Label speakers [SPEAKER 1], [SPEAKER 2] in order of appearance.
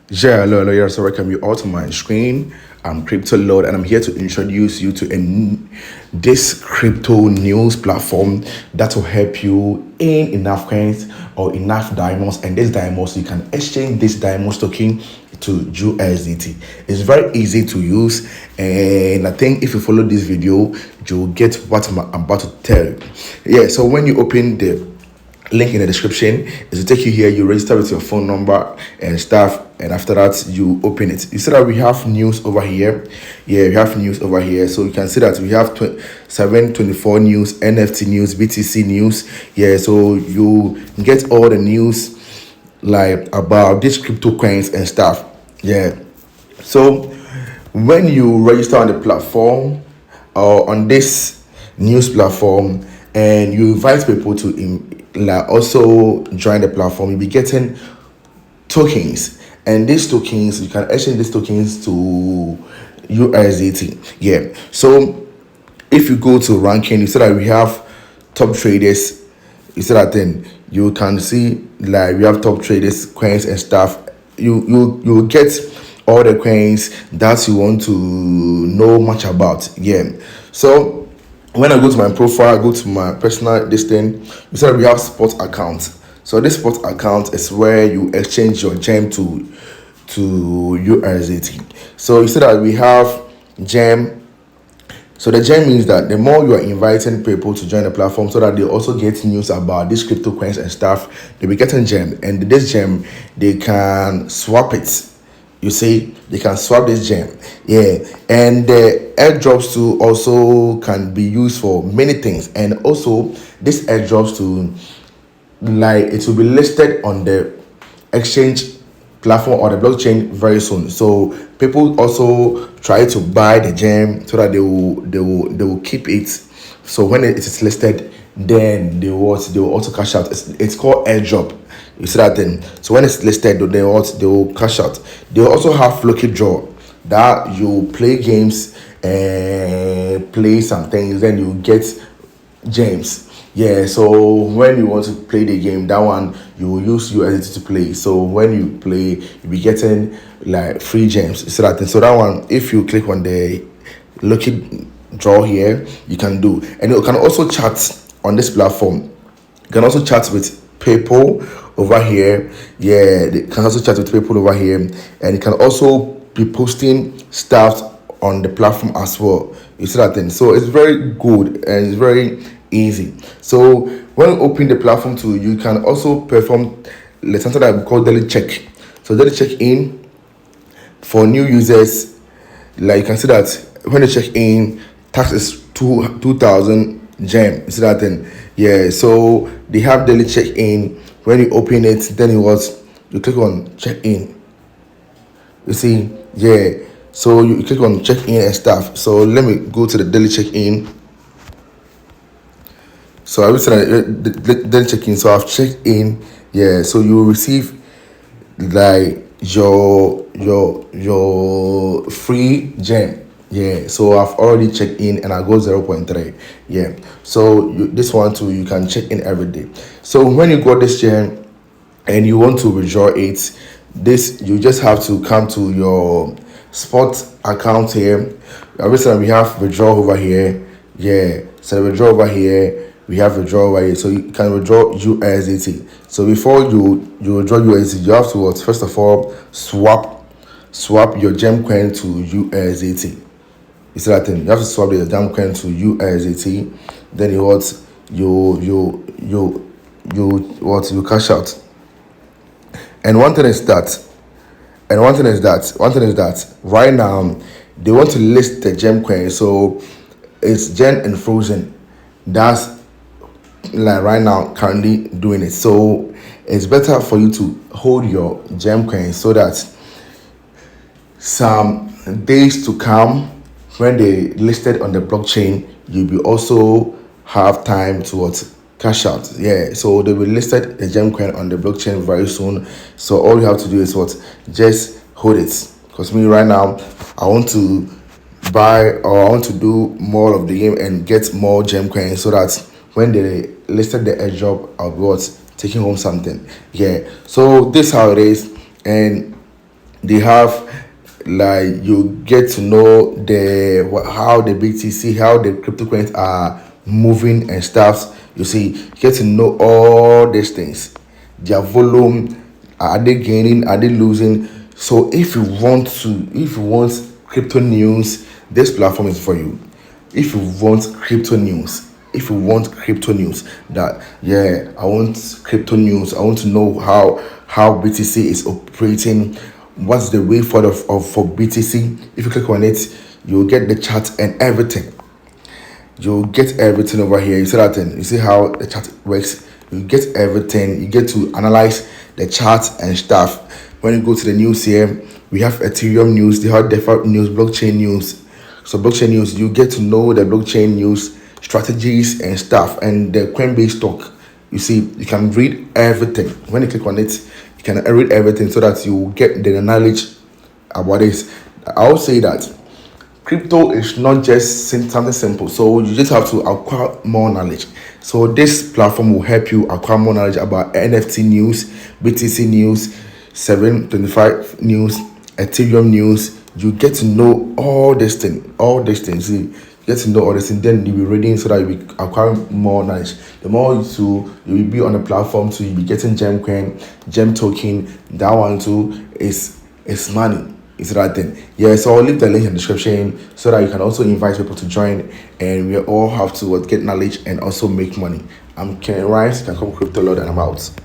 [SPEAKER 1] Yeah, hello, yeah, so welcome you all to my screen. I'm Crypto Lord, and I'm here to introduce you to this crypto news platform that will help you in enough coins or enough diamonds. And this diamonds, you can exchange this diamonds token to USDT. It's very easy to use, and I think if you follow this video, you'll get what I'm about to tell you. Yeah, so when you open the link in the description, it will take you here. You register with your phone number and stuff, and after that you open it. You see that we have news over here. Yeah, we have news over here, so you can see that we have 724 news, NFT news, BTC news. Yeah, so you get all the news like about these crypto coins and stuff. Yeah, so when you register on the platform or on this news platform, and you invite people to like also join the platform, you'll be getting tokens, and these tokens you can exchange these tokens to USDT. Yeah, so if you go to ranking, you see that we have top traders. You see that then you can see like we have top traders, coins and stuff. You get all the coins that you want to know much about. Yeah, so when I go to my profile, I go to my personal this thing, you see that we have spot account. So this spot account is where you exchange your gem to USDT. So you see that we have gem. So the gem means that the more you are inviting people to join the platform so that they also get news about these crypto coins and stuff, they'll be getting gem. And this gem, they can swap it. You see, they can swap this gem. Yeah. And the airdrops too also can be used for many things. And also this airdrops too, like it will be listed on the exchange platform or the blockchain very soon. So people also try to buy the gem so that they will keep it. So when it is listed, then they will also cash out. It's called airdrop. You see that thing. So when it's listed, they will cash out. They also have lucky draw that you play games and play some things, then you get gems. Yeah, so when you want to play the game, that one you will use USDT to play. So when you play, you'll be getting like free gems. So that one, if you click on the lucky draw here, you can do. And you can also chat on this platform. You can also chat with people over here. Yeah, they can also chat with people over here, and you can also be posting stuff on the platform as well. You see that thing. So it's very good and it's very easy. So when you open the platform too, you can also perform something that we call daily check. So daily check in for new users, like you can see that when you check in, tax is 2,000 gem. You see that thing. Yeah, so they have daily check in. When you open it, then you click on check in. You see, yeah, so you click on check in and stuff. So let me go to the daily check in. So I will say then check in. So I've checked in. Yeah. So you will receive like your free gem. Yeah. So I've already checked in and I go 0.3. Yeah. So this one too, you can check in every day. So when you got this gem and you want to withdraw it, this you just have to come to your spot account here. Obviously we have withdraw over here. Yeah. So the withdraw over here. We have withdraw over here, so you can withdraw USDT. So before you withdraw USDT, you have to first of all swap your gem coin to USDT. You see that thing? You have to swap your gem coin to USDT. Then you cash out. And one thing is that right now they want to list the gem coin, so it's gem and frozen. That's like right now currently doing it. So it's better for you to hold your gem coin so that some days to come when they listed on the blockchain, you'll be also have time to cash out. Yeah, so they will listed the gem coin on the blockchain very soon. So all you have to do is just hold it. Because me right now, I want to buy or I want to do more of the game and get more gem coins so that when they listed the airdrop, I'll be taking home something. Yeah, so this how it is. And They have, like, you get to know how the BTC, how the cryptocurrencies are moving and stuff. You see, you get to know all these things, their volume, are they gaining, are they losing. So if you want crypto news, this platform is for you. If you want crypto news, that, yeah, I want crypto news, I want to know how BTC is operating, what's the way forward for BTC. If you click on it, you'll get the chart and everything. You'll get everything over here. You see that thing? You see how the chart works? You get everything. You get to analyze the chart and stuff. When you go to the news here, we have Ethereum news, they have DeFi news, blockchain news. So blockchain news, you get to know the blockchain news strategies and stuff, and the Coinbase stock. You see, you can read everything. When you click on it, you can read everything so that you get the knowledge about this. I'll say that crypto is not just something simple, so you just have to acquire more knowledge. So this platform will help you acquire more knowledge about NFT news, BTC news, 725 news, Ethereum news. You get to know all these things. See, you get to know all this, and then you'll be reading so that you acquire more knowledge. The more you will be on the platform, so you'll be getting gem coin, gem token. That one too is money. Is that thing? Yeah, so I'll leave the link in the description so that you can also invite people to join, and we all have to get knowledge and also make money. I'm Ken Rice, can come Crypto Lord, and I'm out.